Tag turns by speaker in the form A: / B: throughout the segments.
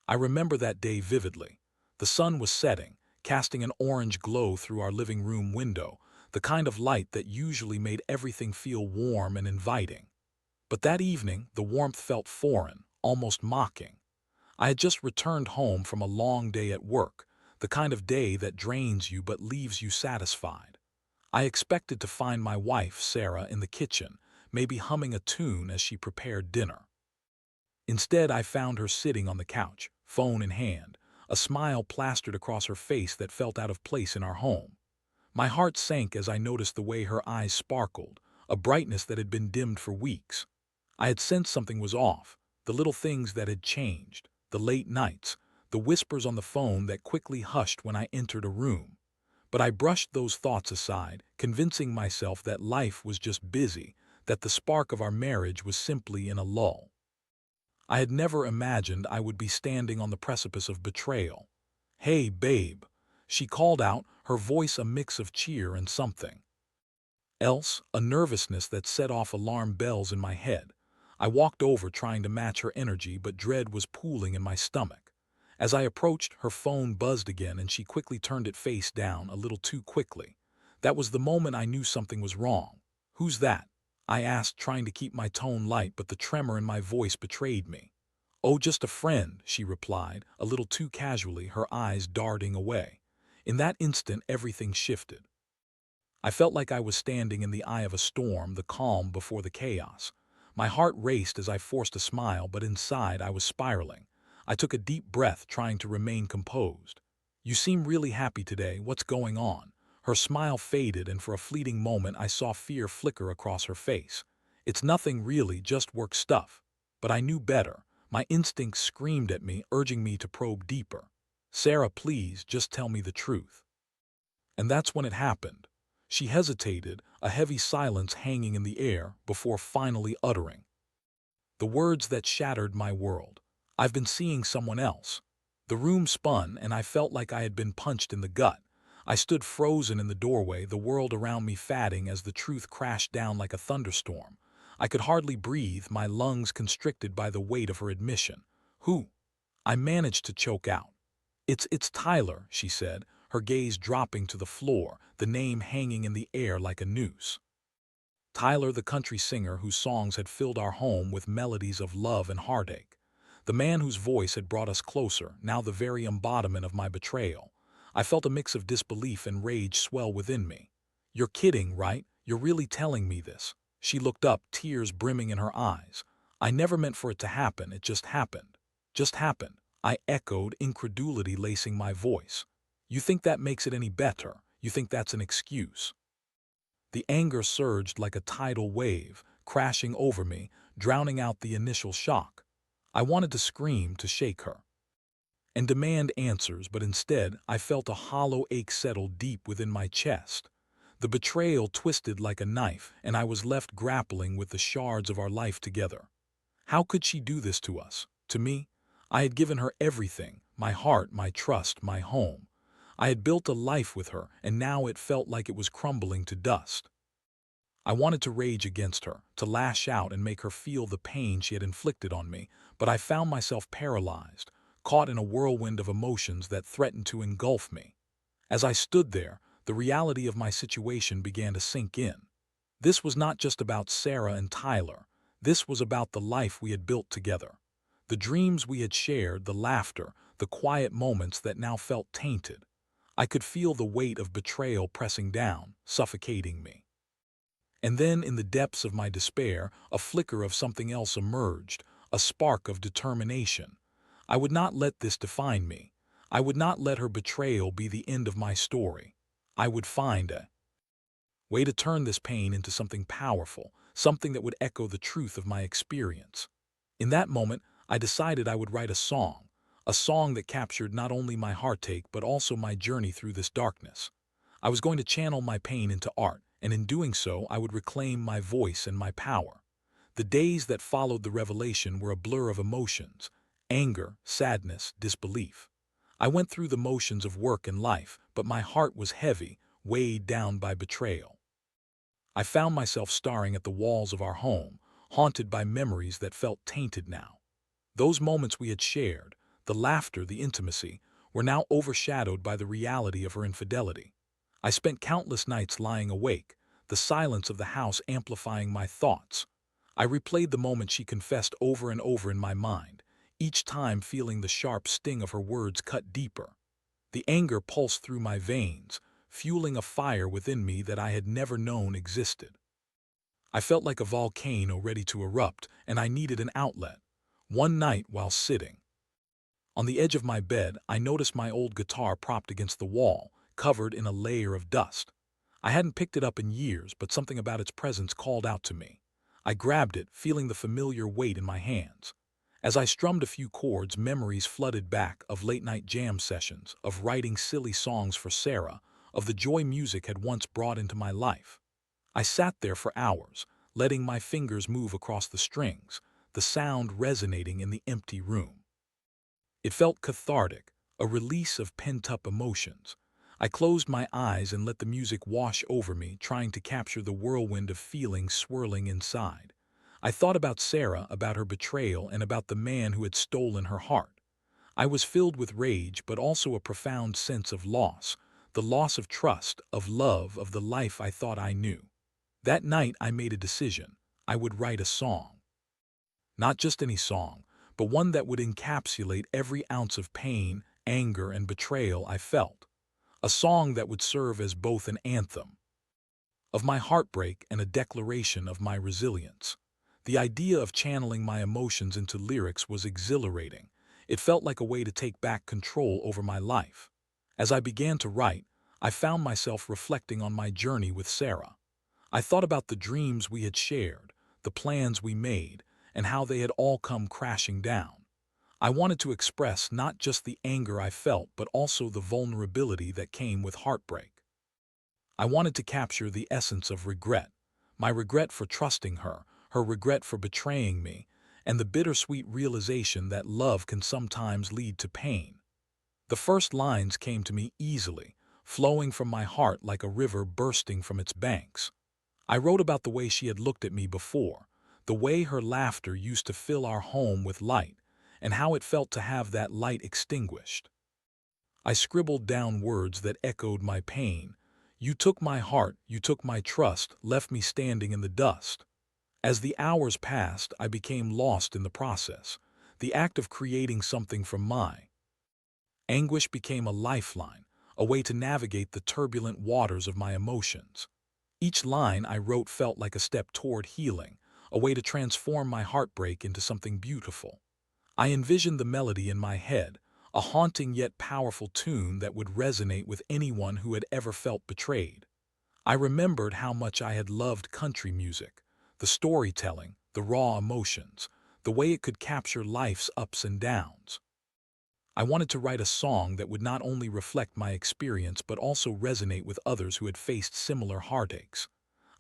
A: I remember that day vividly. The sun was setting, casting an orange glow through our living room window, the kind of light that usually made everything feel warm and inviting. But that evening, the warmth felt foreign, almost mocking. I had just returned home from a long day at work, the kind of day that drains you but leaves you satisfied. I expected to find my wife, Sarah, in the kitchen, maybe humming a tune as she prepared dinner. Instead, I found her sitting on the couch, phone in hand, a smile plastered across her face that felt out of place in our home. My heart sank as I noticed the way her eyes sparkled, a brightness that had been dimmed for weeks. I had sensed something was off, the little things that had changed, the late nights, the whispers on the phone that quickly hushed when I entered a room. But I brushed those thoughts aside, convincing myself that life was just busy, that the spark of our marriage was simply in a lull. I had never imagined I would be standing on the precipice of betrayal. "Hey, babe," she called out, her voice a mix of cheer and something else, a nervousness that set off alarm bells in my head. I walked over trying to match her energy, but dread was pooling in my stomach. As I approached, her phone buzzed again and she quickly turned it face down, a little too quickly. That was the moment I knew something was wrong. "Who's that?" I asked, trying to keep my tone light, but the tremor in my voice betrayed me. "Oh, just a friend," she replied, a little too casually, her eyes darting away. In that instant, everything shifted. I felt like I was standing in the eye of a storm, the calm before the chaos. My heart raced as I forced a smile, but inside I was spiraling. I took a deep breath, trying to remain composed. "You seem really happy today. What's going on?" Her smile faded, and for a fleeting moment I saw fear flicker across her face. "It's nothing really, just work stuff." But I knew better. My instincts screamed at me, urging me to probe deeper. "Sarah, please, just tell me the truth." And that's when it happened. She hesitated, a heavy silence hanging in the air, before finally uttering the words that shattered my world. "I've been seeing someone else." The room spun, and I felt like I had been punched in the gut. I stood frozen in the doorway, the world around me fading as the truth crashed down like a thunderstorm. I could hardly breathe, my lungs constricted by the weight of her admission. "Who?" I managed to choke out. It's Tyler," she said, her gaze dropping to the floor, the name hanging in the air like a noose. Tyler, the country singer whose songs had filled our home with melodies of love and heartache. The man whose voice had brought us closer, now the very embodiment of my betrayal. I felt a mix of disbelief and rage swell within me. "You're kidding, right? You're really telling me this?" She looked up, tears brimming in her eyes. "I never meant for it to happen, it just happened." "Just happened," I echoed, incredulity lacing my voice. "You think that makes it any better? You think that's an excuse?" The anger surged like a tidal wave, crashing over me, drowning out the initial shock. I wanted to scream, to shake her, and demand answers, but instead I felt a hollow ache settle deep within my chest. The betrayal twisted like a knife, and I was left grappling with the shards of our life together. How could she do this to us? To me? I had given her everything, my heart, my trust, my home. I had built a life with her, and now it felt like it was crumbling to dust. I wanted to rage against her, to lash out and make her feel the pain she had inflicted on me, but I found myself paralyzed, caught in a whirlwind of emotions that threatened to engulf me. As I stood there, the reality of my situation began to sink in. This was not just about Sarah and Tyler. This was about the life we had built together. The dreams we had shared, the laughter, the quiet moments that now felt tainted. I could feel the weight of betrayal pressing down, suffocating me. And then, in the depths of my despair, a flicker of something else emerged, a spark of determination. I would not let this define me. I would not let her betrayal be the end of my story. I would find a way to turn this pain into something powerful, something that would echo the truth of my experience. In that moment, I decided I would write a song that captured not only my heartache but also my journey through this darkness. I was going to channel my pain into art, and in doing so, I would reclaim my voice and my power. The days that followed the revelation were a blur of emotions: anger, sadness, disbelief. I went through the motions of work and life, but my heart was heavy, weighed down by betrayal. I found myself staring at the walls of our home, haunted by memories that felt tainted now. Those moments we had shared, the laughter, the intimacy, were now overshadowed by the reality of her infidelity. I spent countless nights lying awake, the silence of the house amplifying my thoughts. I replayed the moment she confessed over and over in my mind, each time feeling the sharp sting of her words cut deeper. The anger pulsed through my veins, fueling a fire within me that I had never known existed. I felt like a volcano ready to erupt, and I needed an outlet. One night, while sitting on the edge of my bed, I noticed my old guitar propped against the wall, covered in a layer of dust. I hadn't picked it up in years, but something about its presence called out to me. I grabbed it, feeling the familiar weight in my hands. As I strummed a few chords, memories flooded back of late-night jam sessions, of writing silly songs for Sarah, of the joy music had once brought into my life. I sat there for hours, letting my fingers move across the strings, the sound resonating in the empty room. It felt cathartic, a release of pent-up emotions. I closed my eyes and let the music wash over me, trying to capture the whirlwind of feelings swirling inside. I thought about Sarah, about her betrayal, and about the man who had stolen her heart. I was filled with rage, but also a profound sense of loss, the loss of trust, of love, of the life I thought I knew. That night I made a decision. I would write a song. Not just any song, but one that would encapsulate every ounce of pain, anger, and betrayal I felt. A song that would serve as both an anthem of my heartbreak and a declaration of my resilience. The idea of channeling my emotions into lyrics was exhilarating. It felt like a way to take back control over my life. As I began to write, I found myself reflecting on my journey with Sarah. I thought about the dreams we had shared, the plans we made, and how they had all come crashing down. I wanted to express not just the anger I felt, but also the vulnerability that came with heartbreak. I wanted to capture the essence of regret, my regret for trusting her, her regret for betraying me, and the bittersweet realization that love can sometimes lead to pain. The first lines came to me easily, flowing from my heart like a river bursting from its banks. I wrote about the way she had looked at me before, the way her laughter used to fill our home with light, and how it felt to have that light extinguished. I scribbled down words that echoed my pain. You took my heart, you took my trust, left me standing in the dust. As the hours passed, I became lost in the process. The act of creating something from my anguish became a lifeline, a way to navigate the turbulent waters of my emotions. Each line I wrote felt like a step toward healing, a way to transform my heartbreak into something beautiful. I envisioned the melody in my head, a haunting yet powerful tune that would resonate with anyone who had ever felt betrayed. I remembered how much I had loved country music, the storytelling, the raw emotions, the way it could capture life's ups and downs. I wanted to write a song that would not only reflect my experience but also resonate with others who had faced similar heartaches.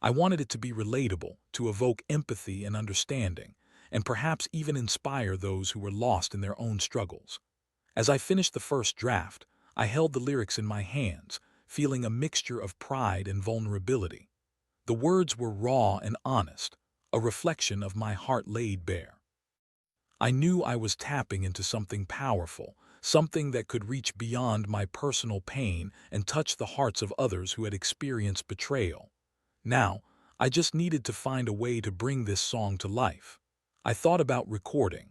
A: I wanted it to be relatable, to evoke empathy and understanding, and perhaps even inspire those who were lost in their own struggles. As I finished the first draft, I held the lyrics in my hands, feeling a mixture of pride and vulnerability. The words were raw and honest, a reflection of my heart laid bare. I knew I was tapping into something powerful, something that could reach beyond my personal pain and touch the hearts of others who had experienced betrayal. Now, I just needed to find a way to bring this song to life. I thought about recording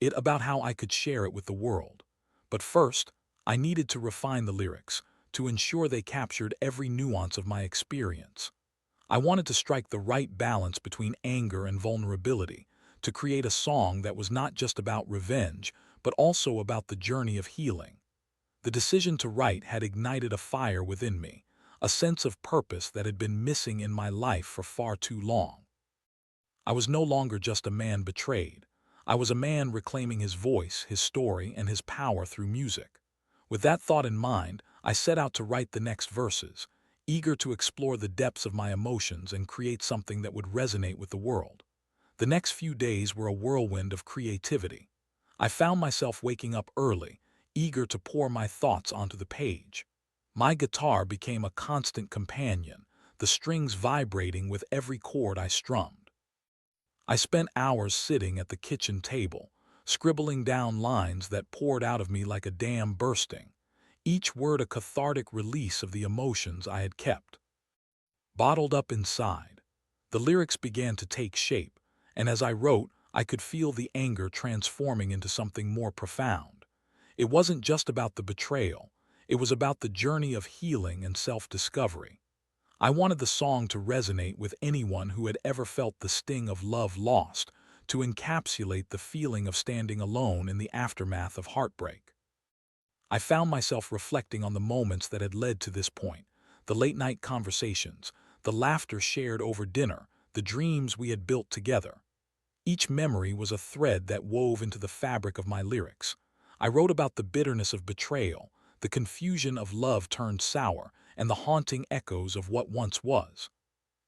A: it, about how I could share it with the world. But first, I needed to refine the lyrics, to ensure they captured every nuance of my experience. I wanted to strike the right balance between anger and vulnerability, to create a song that was not just about revenge, but also about the journey of healing. The decision to write had ignited a fire within me, a sense of purpose that had been missing in my life for far too long. I was no longer just a man betrayed. I was a man reclaiming his voice, his story, and his power through music. With that thought in mind, I set out to write the next verses, eager to explore the depths of my emotions and create something that would resonate with the world. The next few days were a whirlwind of creativity. I found myself waking up early, eager to pour my thoughts onto the page. My guitar became a constant companion, the strings vibrating with every chord I strummed. I spent hours sitting at the kitchen table, scribbling down lines that poured out of me like a dam bursting, each word a cathartic release of the emotions I had kept bottled up inside. The lyrics began to take shape, and as I wrote, I could feel the anger transforming into something more profound. It wasn't just about the betrayal, it was about the journey of healing and self-discovery. I wanted the song to resonate with anyone who had ever felt the sting of love lost, to encapsulate the feeling of standing alone in the aftermath of heartbreak. I found myself reflecting on the moments that had led to this point, the late-night conversations, the laughter shared over dinner, the dreams we had built together. Each memory was a thread that wove into the fabric of my lyrics. I wrote about the bitterness of betrayal, the confusion of love turned sour, and the haunting echoes of what once was.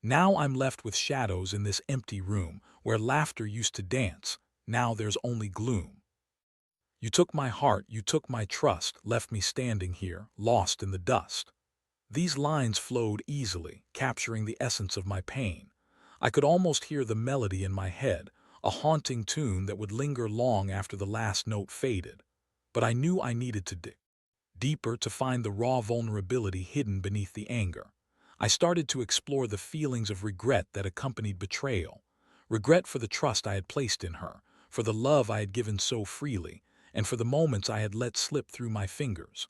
A: Now I'm left with shadows in this empty room where laughter used to dance. Now there's only gloom. You took my heart, you took my trust, left me standing here, lost in the dust. These lines flowed easily, capturing the essence of my pain. I could almost hear the melody in my head, a haunting tune that would linger long after the last note faded. But I knew I needed to dig deeper to find the raw vulnerability hidden beneath the anger. I started to explore the feelings of regret that accompanied betrayal. Regret for the trust I had placed in her, for the love I had given so freely, and for the moments I had let slip through my fingers.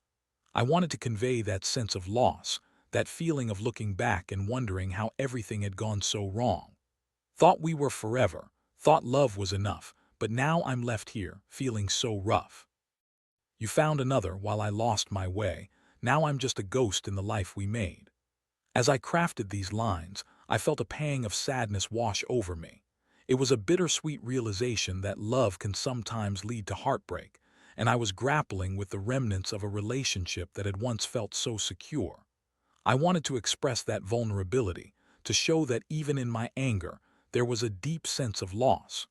A: I wanted to convey that sense of loss, that feeling of looking back and wondering how everything had gone so wrong. Thought we were forever, thought love was enough, but now I'm left here, feeling so rough. You found another while I lost my way, now I'm just a ghost in the life we made. As I crafted these lines, I felt a pang of sadness wash over me. It was a bittersweet realization that love can sometimes lead to heartbreak, and I was grappling with the remnants of a relationship that had once felt so secure. I wanted to express that vulnerability, to show that even in my anger, there was a deep sense of loss.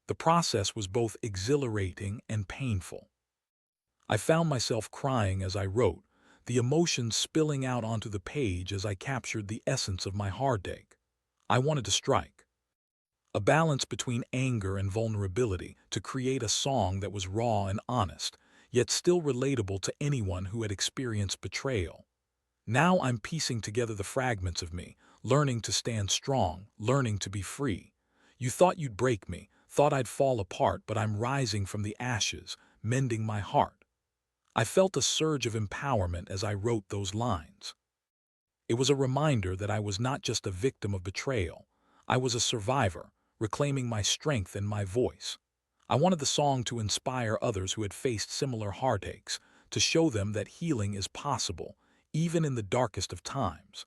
A: The process was both exhilarating and painful. I found myself crying as I wrote, the emotions spilling out onto the page as I captured the essence of my heartache. I wanted to strike a balance between anger and vulnerability to create a song that was raw and honest, yet still relatable to anyone who had experienced betrayal. Now I'm piecing together the fragments of me, learning to stand strong, learning to be free. You thought you'd break me, thought I'd fall apart, but I'm rising from the ashes, mending my heart. I felt a surge of empowerment as I wrote those lines. It was a reminder that I was not just a victim of betrayal. I was a survivor, reclaiming my strength and my voice. I wanted the song to inspire others who had faced similar heartaches, to show them that healing is possible, even in the darkest of times.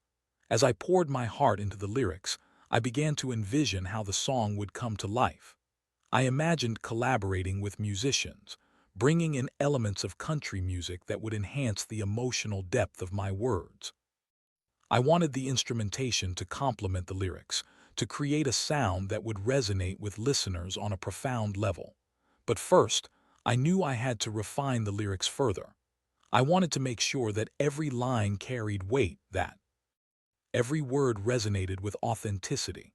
A: As I poured my heart into the lyrics, I began to envision how the song would come to life. I imagined collaborating with musicians, bringing in elements of country music that would enhance the emotional depth of my words. I wanted the instrumentation to complement the lyrics, to create a sound that would resonate with listeners on a profound level. But first, I knew I had to refine the lyrics further. I wanted to make sure that every line carried weight, that every word resonated with authenticity.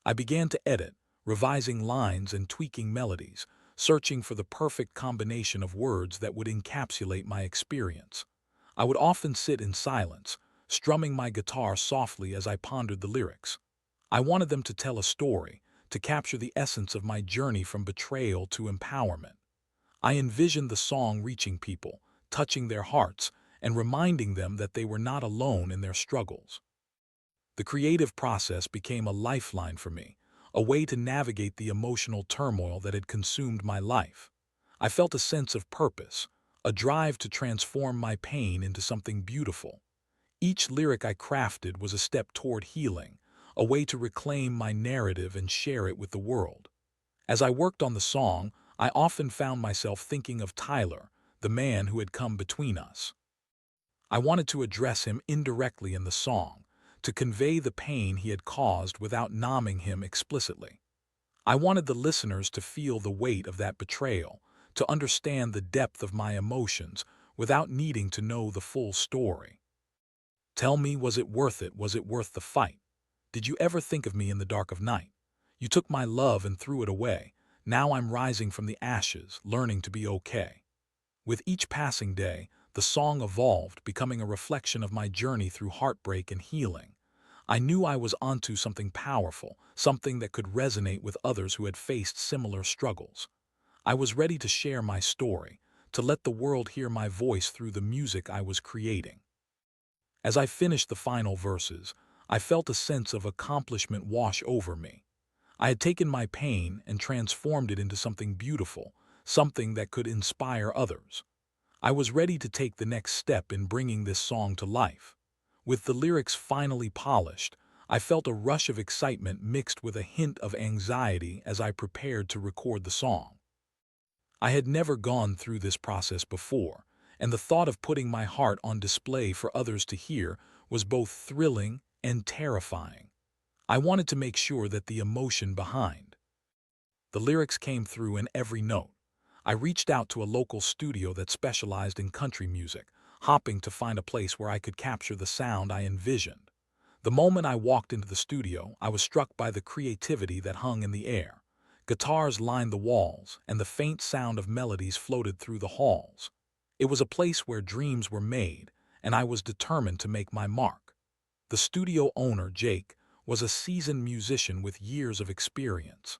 A: I began to edit, revising lines and tweaking melodies, searching for the perfect combination of words that would encapsulate my experience. I would often sit in silence, strumming my guitar softly as I pondered the lyrics. I wanted them to tell a story, to capture the essence of my journey from betrayal to empowerment. I envisioned the song reaching people, touching their hearts, and reminding them that they were not alone in their struggles. The creative process became a lifeline for me, a way to navigate the emotional turmoil that had consumed my life. I felt a sense of purpose, a drive to transform my pain into something beautiful. Each lyric I crafted was a step toward healing, a way to reclaim my narrative and share it with the world. As I worked on the song, I often found myself thinking of Tyler, the man who had come between us. I wanted to address him indirectly in the song, to convey the pain he had caused without naming him explicitly. I wanted the listeners to feel the weight of that betrayal, to understand the depth of my emotions without needing to know the full story. Tell me, was it worth it? Was it worth the fight? Did you ever think of me in the dark of night? You took my love and threw it away. Now I'm rising from the ashes, learning to be okay. With each passing day, the song evolved, becoming a reflection of my journey through heartbreak and healing. I knew I was onto something powerful, something that could resonate with others who had faced similar struggles. I was ready to share my story, to let the world hear my voice through the music I was creating. As I finished the final verses, I felt a sense of accomplishment wash over me. I had taken my pain and transformed it into something beautiful, something that could inspire others. I was ready to take the next step in bringing this song to life. With the lyrics finally polished, I felt a rush of excitement mixed with a hint of anxiety as I prepared to record the song. I had never gone through this process before, and the thought of putting my heart on display for others to hear was both thrilling and terrifying. I wanted to make sure that the emotion behind the lyrics came through in every note. I reached out to a local studio that specialized in country music, hoping to find a place where I could capture the sound I envisioned. The moment I walked into the studio, I was struck by the creativity that hung in the air. Guitars lined the walls, and the faint sound of melodies floated through the halls. It was a place where dreams were made, and I was determined to make my mark. The studio owner, Jake, was a seasoned musician with years of experience.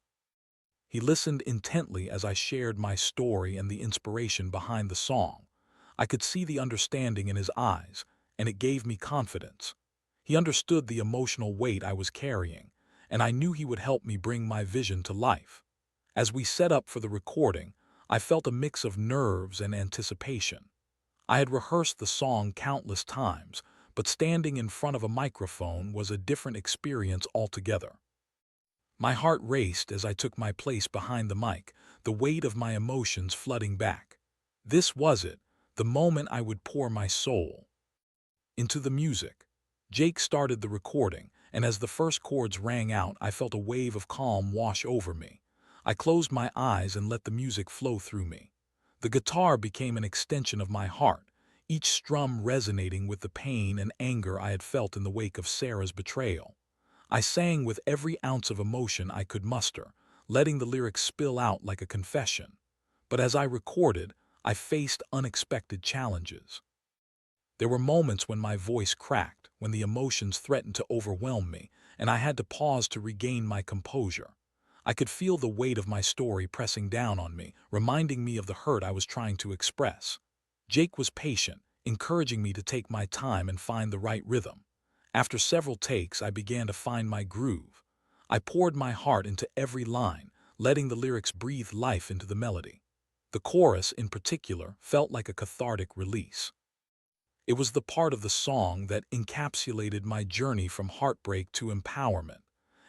A: He listened intently as I shared my story and the inspiration behind the song. I could see the understanding in his eyes, and it gave me confidence. He understood the emotional weight I was carrying, and I knew he would help me bring my vision to life. As we set up for the recording, I felt a mix of nerves and anticipation. I had rehearsed the song countless times, but standing in front of a microphone was a different experience altogether. My heart raced as I took my place behind the mic, the weight of my emotions flooding back. This was it, the moment I would pour my soul into the music. Jake started the recording, and as the first chords rang out, I felt a wave of calm wash over me. I closed my eyes and let the music flow through me. The guitar became an extension of my heart, each strum resonating with the pain and anger I had felt in the wake of Sarah's betrayal. I sang with every ounce of emotion I could muster, letting the lyrics spill out like a confession. But as I recorded, I faced unexpected challenges. There were moments when my voice cracked, when the emotions threatened to overwhelm me, and I had to pause to regain my composure. I could feel the weight of my story pressing down on me, reminding me of the hurt I was trying to express. Jake was patient, encouraging me to take my time and find the right rhythm. After several takes, I began to find my groove. I poured my heart into every line, letting the lyrics breathe life into the melody. The chorus, in particular, felt like a cathartic release. It was the part of the song that encapsulated my journey from heartbreak to empowerment,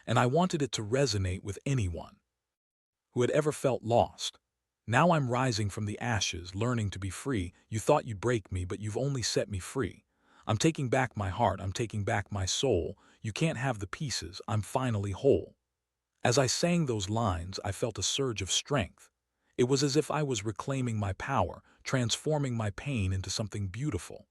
A: and I wanted it to resonate with anyone who had ever felt lost. Now I'm rising from the ashes, learning to be free. You thought you'd break me, but you've only set me free. I'm taking back my heart, I'm taking back my soul. You can't have the pieces, I'm finally whole. As I sang those lines, I felt a surge of strength. It was as if I was reclaiming my power, transforming my pain into something beautiful.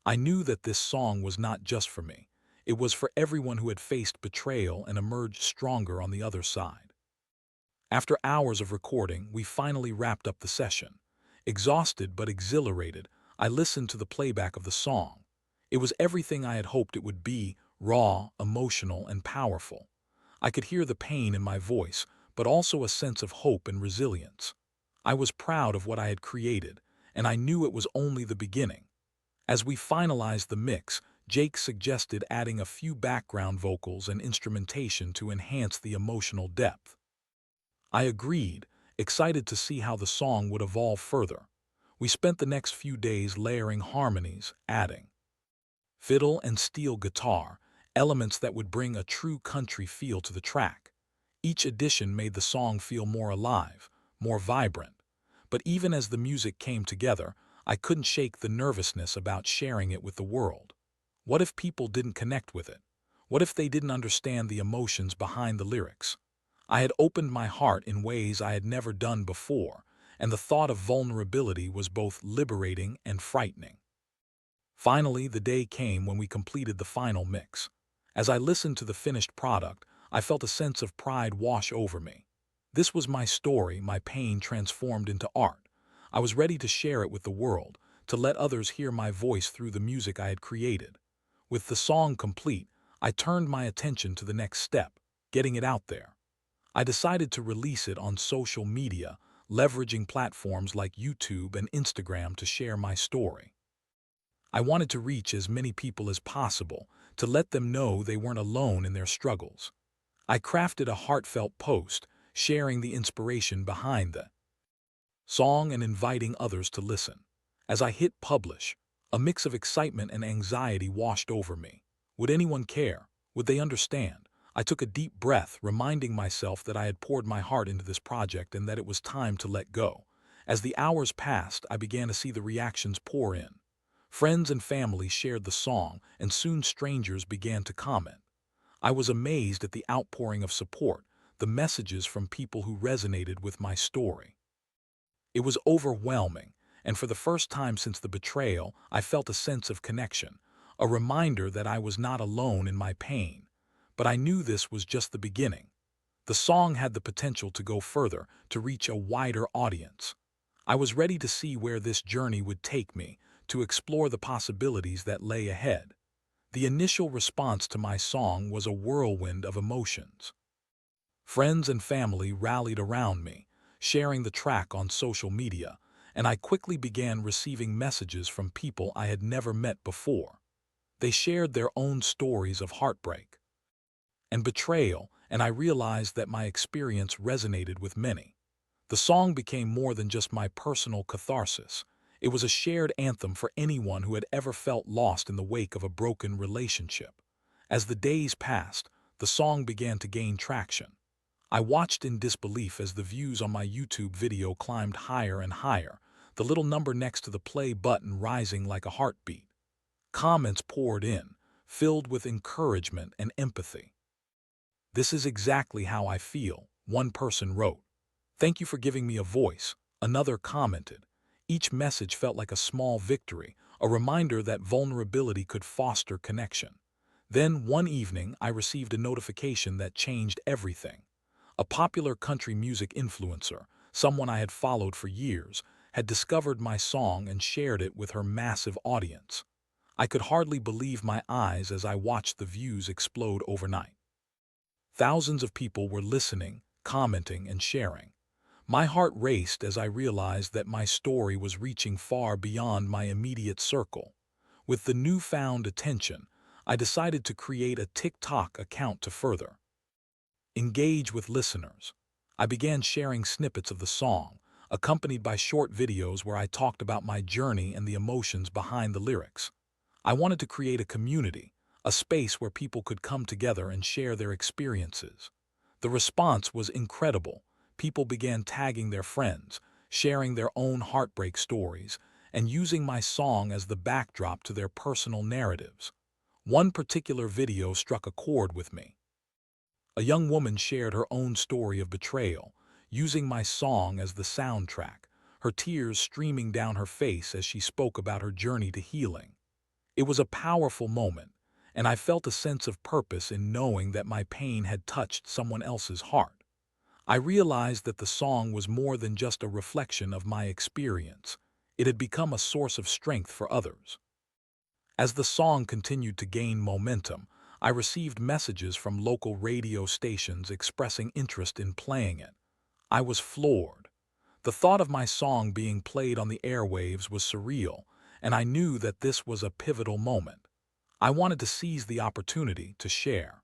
A: I knew that this song was not just for me. It was for everyone who had faced betrayal and emerged stronger on the other side. After hours of recording, we finally wrapped up the session. Exhausted but exhilarated, I listened to the playback of the song. It was everything I had hoped it would be, raw, emotional, and powerful. I could hear the pain in my voice, but also a sense of hope and resilience. I was proud of what I had created, and I knew it was only the beginning. As we finalized the mix, Jake suggested adding a few background vocals and instrumentation to enhance the emotional depth. I agreed, excited to see how the song would evolve further. We spent the next few days layering harmonies, adding fiddle and steel guitar, elements that would bring a true country feel to the track. Each addition made the song feel more alive, more vibrant. But even as the music came together, I couldn't shake the nervousness about sharing it with the world. What if people didn't connect with it? What if they didn't understand the emotions behind the lyrics? I had opened my heart in ways I had never done before, and the thought of vulnerability was both liberating and frightening. Finally, the day came when we completed the final mix. As I listened to the finished product, I felt a sense of pride wash over me. This was my story, my pain transformed into art. I was ready to share it with the world, to let others hear my voice through the music I had created. With the song complete, I turned my attention to the next step, getting it out there. I decided to release it on social media, leveraging platforms like YouTube and Instagram to share my story. I wanted to reach as many people as possible, to let them know they weren't alone in their struggles. I crafted a heartfelt post, sharing the inspiration behind the song and inviting others to listen. As I hit publish, a mix of excitement and anxiety washed over me. Would anyone care? Would they understand? I took a deep breath, reminding myself that I had poured my heart into this project and that it was time to let go. As the hours passed, I began to see the reactions pour in. Friends and family shared the song, and soon strangers began to comment. I was amazed at the outpouring of support, the messages from people who resonated with my story. It was overwhelming, and for the first time since the betrayal, I felt a sense of connection, a reminder that I was not alone in my pain. But I knew this was just the beginning. The song had the potential to go further, to reach a wider audience. I was ready to see where this journey would take me, to explore the possibilities that lay ahead. The initial response to my song was a whirlwind of emotions. Friends and family rallied around me, sharing the track on social media, and I quickly began receiving messages from people I had never met before. They shared their own stories of heartbreak and betrayal, and I realized that my experience resonated with many. The song became more than just my personal catharsis. It was a shared anthem for anyone who had ever felt lost in the wake of a broken relationship. As the days passed, the song began to gain traction. I watched in disbelief as the views on my YouTube video climbed higher and higher, the little number next to the play button rising like a heartbeat. Comments poured in, filled with encouragement and empathy. "This is exactly how I feel," one person wrote. "Thank you for giving me a voice," another commented. Each message felt like a small victory, a reminder that vulnerability could foster connection. Then, one evening, I received a notification that changed everything. A popular country music influencer, someone I had followed for years, had discovered my song and shared it with her massive audience. I could hardly believe my eyes as I watched the views explode overnight. Thousands of people were listening, commenting, and sharing. My heart raced as I realized that my story was reaching far beyond my immediate circle. With the newfound attention, I decided to create a TikTok account to further engage with listeners. I began sharing snippets of the song, accompanied by short videos where I talked about my journey and the emotions behind the lyrics. I wanted to create a community, a space where people could come together and share their experiences. The response was incredible. People began tagging their friends, sharing their own heartbreak stories, and using my song as the backdrop to their personal narratives. One particular video struck a chord with me. A young woman shared her own story of betrayal, using my song as the soundtrack, her tears streaming down her face as she spoke about her journey to healing. It was a powerful moment, and I felt a sense of purpose in knowing that my pain had touched someone else's heart. I realized that the song was more than just a reflection of my experience. It had become a source of strength for others. As the song continued to gain momentum, I received messages from local radio stations expressing interest in playing it. I was floored. The thought of my song being played on the airwaves was surreal, and I knew that this was a pivotal moment. I wanted to seize the opportunity to share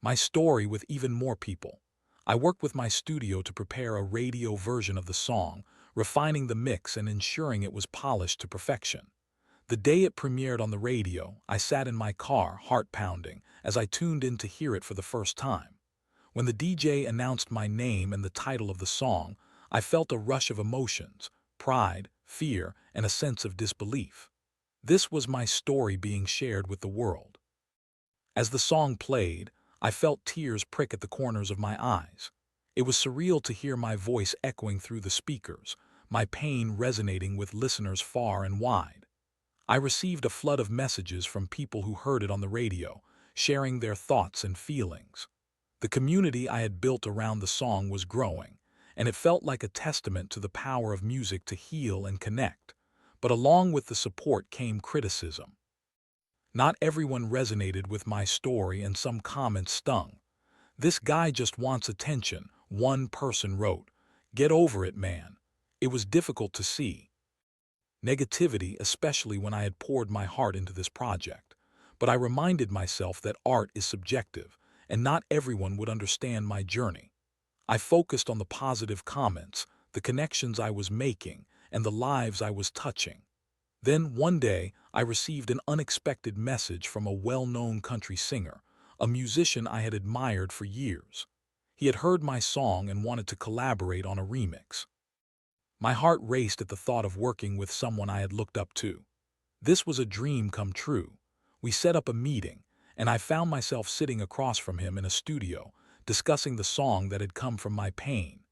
A: my story with even more people. I worked with my studio to prepare a radio version of the song, refining the mix and ensuring it was polished to perfection. The day it premiered on the radio, I sat in my car, heart pounding, as I tuned in to hear it for the first time. When the DJ announced my name and the title of the song, I felt a rush of emotions, pride, fear, and a sense of disbelief. This was my story being shared with the world. As the song played, I felt tears prick at the corners of my eyes. It was surreal to hear my voice echoing through the speakers, my pain resonating with listeners far and wide. I received a flood of messages from people who heard it on the radio, sharing their thoughts and feelings. The community I had built around the song was growing, and it felt like a testament to the power of music to heal and connect. But along with the support came criticism. Not everyone resonated with my story, and some comments stung. "This guy just wants attention," one person wrote. "Get over it, man." It was difficult to see negativity, especially when I had poured my heart into this project. But I reminded myself that art is subjective, and not everyone would understand my journey. I focused on the positive comments, the connections I was making, and the lives I was touching. Then, one day, I received an unexpected message from a well-known country singer, a musician I had admired for years. He had heard my song and wanted to collaborate on a remix. My heart raced at the thought of working with someone I had looked up to. This was a dream come true. We set up a meeting, and I found myself sitting across from him in a studio, discussing the song that had come from my pain.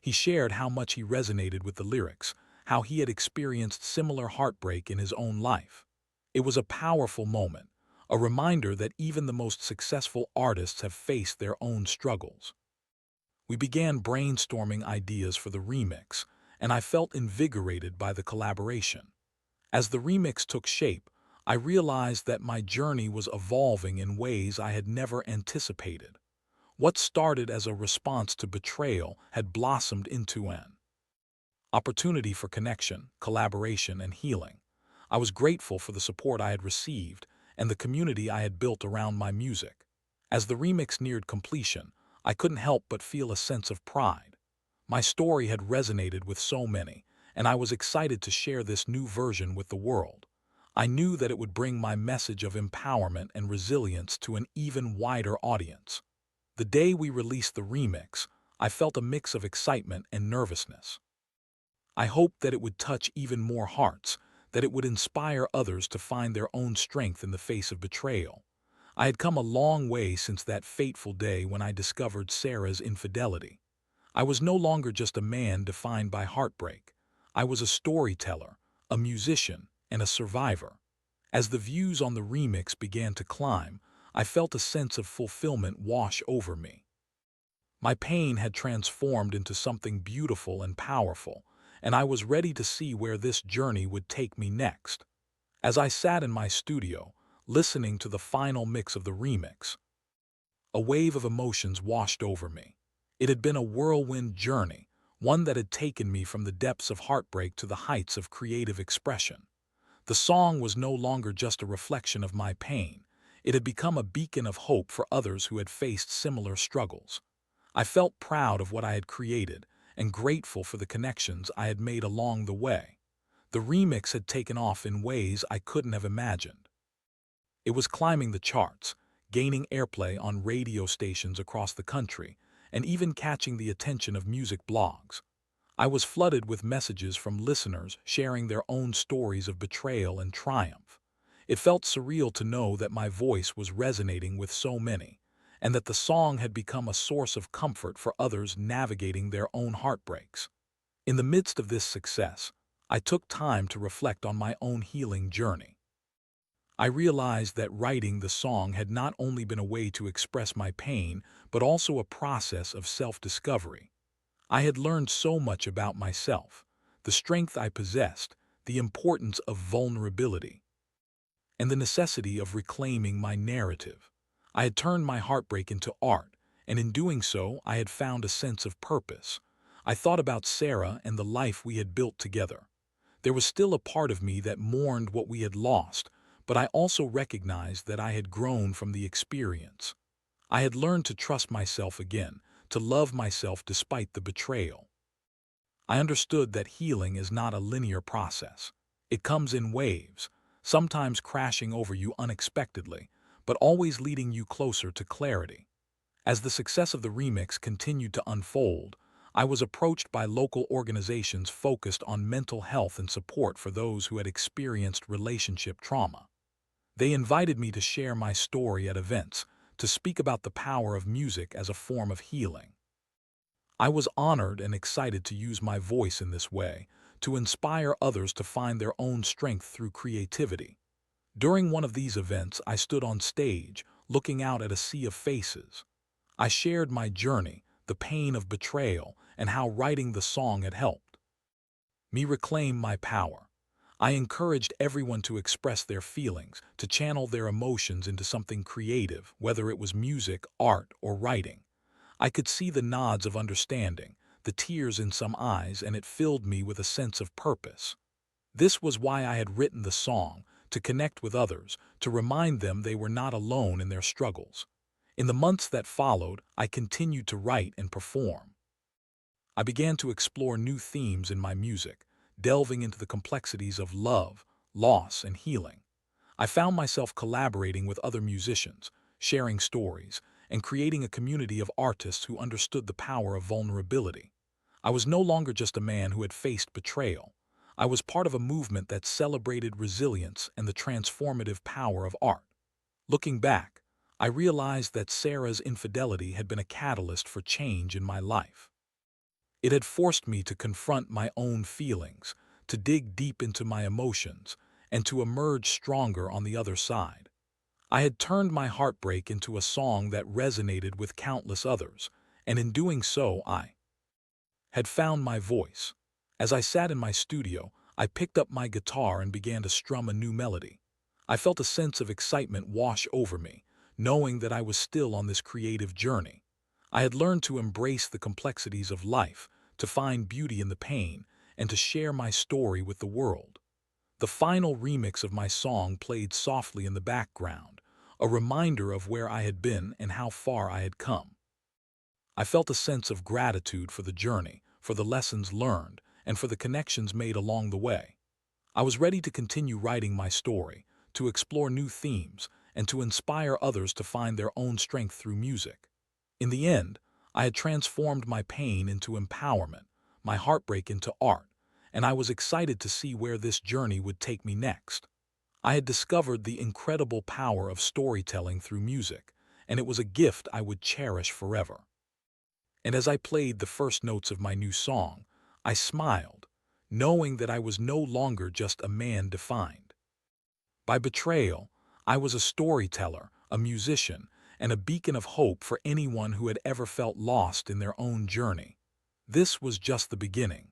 A: He shared how much he resonated with the lyrics, how he had experienced similar heartbreak in his own life. It was a powerful moment, a reminder that even the most successful artists have faced their own struggles. We began brainstorming ideas for the remix, and I felt invigorated by the collaboration. As the remix took shape, I realized that my journey was evolving in ways I had never anticipated. What started as a response to betrayal had blossomed into an opportunity for connection, collaboration, and healing. I was grateful for the support I had received and the community I had built around my music. As the remix neared completion, I couldn't help but feel a sense of pride. My story had resonated with so many, and I was excited to share this new version with the world. I knew that it would bring my message of empowerment and resilience to an even wider audience. The day we released the remix, I felt a mix of excitement and nervousness. I hoped that it would touch even more hearts, that it would inspire others to find their own strength in the face of betrayal. I had come a long way since that fateful day when I discovered Sarah's infidelity. I was no longer just a man defined by heartbreak. I was a storyteller, a musician, and a survivor. As the views on the remix began to climb, I felt a sense of fulfillment wash over me. My pain had transformed into something beautiful and powerful, and I was ready to see where this journey would take me next. As I sat in my studio, listening to the final mix of the remix, a wave of emotions washed over me. It had been a whirlwind journey, one that had taken me from the depths of heartbreak to the heights of creative expression. The song was no longer just a reflection of my pain. It had become a beacon of hope for others who had faced similar struggles. I felt proud of what I had created and grateful for the connections I had made along the way. The remix had taken off in ways I couldn't have imagined. It was climbing the charts, gaining airplay on radio stations across the country, and even catching the attention of music blogs. I was flooded with messages from listeners sharing their own stories of betrayal and triumph. It felt surreal to know that my voice was resonating with so many, and that the song had become a source of comfort for others navigating their own heartbreaks. In the midst of this success, I took time to reflect on my own healing journey. I realized that writing the song had not only been a way to express my pain, but also a process of self-discovery. I had learned so much about myself, the strength I possessed, the importance of vulnerability, and the necessity of reclaiming my narrative. I had turned my heartbreak into art, and in doing so, I had found a sense of purpose. I thought about Sarah and the life we had built together. There was still a part of me that mourned what we had lost, but I also recognized that I had grown from the experience. I had learned to trust myself again, to love myself despite the betrayal. I understood that healing is not a linear process. It comes in waves, sometimes crashing over you unexpectedly, but always leading you closer to clarity. As the success of the remix continued to unfold, I was approached by local organizations focused on mental health and support for those who had experienced relationship trauma. They invited me to share my story at events, to speak about the power of music as a form of healing. I was honored and excited to use my voice in this way, to inspire others to find their own strength through creativity. During one of these events, I stood on stage, looking out at a sea of faces. I shared my journey, the pain of betrayal, and how writing the song had helped me reclaim my power. I encouraged everyone to express their feelings, to channel their emotions into something creative, whether it was music, art, or writing. I could see the nods of understanding, the tears in some eyes, and it filled me with a sense of purpose. This was why I had written the song, to connect with others, to remind them they were not alone in their struggles. In the months that followed, I continued to write and perform. I began to explore new themes in my music, delving into the complexities of love, loss, and healing. I found myself collaborating with other musicians, sharing stories, and creating a community of artists who understood the power of vulnerability. I was no longer just a man who had faced betrayal. I was part of a movement that celebrated resilience and the transformative power of art. Looking back, I realized that Sarah's infidelity had been a catalyst for change in my life. It had forced me to confront my own feelings, to dig deep into my emotions, and to emerge stronger on the other side. I had turned my heartbreak into a song that resonated with countless others, and in doing so, I had found my voice. As I sat in my studio, I picked up my guitar and began to strum a new melody. I felt a sense of excitement wash over me, knowing that I was still on this creative journey. I had learned to embrace the complexities of life, to find beauty in the pain, and to share my story with the world. The final remix of my song played softly in the background, a reminder of where I had been and how far I had come. I felt a sense of gratitude for the journey, for the lessons learned, and for the connections made along the way. I was ready to continue writing my story, to explore new themes, and to inspire others to find their own strength through music. In the end, I had transformed my pain into empowerment, my heartbreak into art, and I was excited to see where this journey would take me next. I had discovered the incredible power of storytelling through music, and it was a gift I would cherish forever. And as I played the first notes of my new song, I smiled, knowing that I was no longer just a man defined by betrayal. I was a storyteller, a musician, and a beacon of hope for anyone who had ever felt lost in their own journey. This was just the beginning.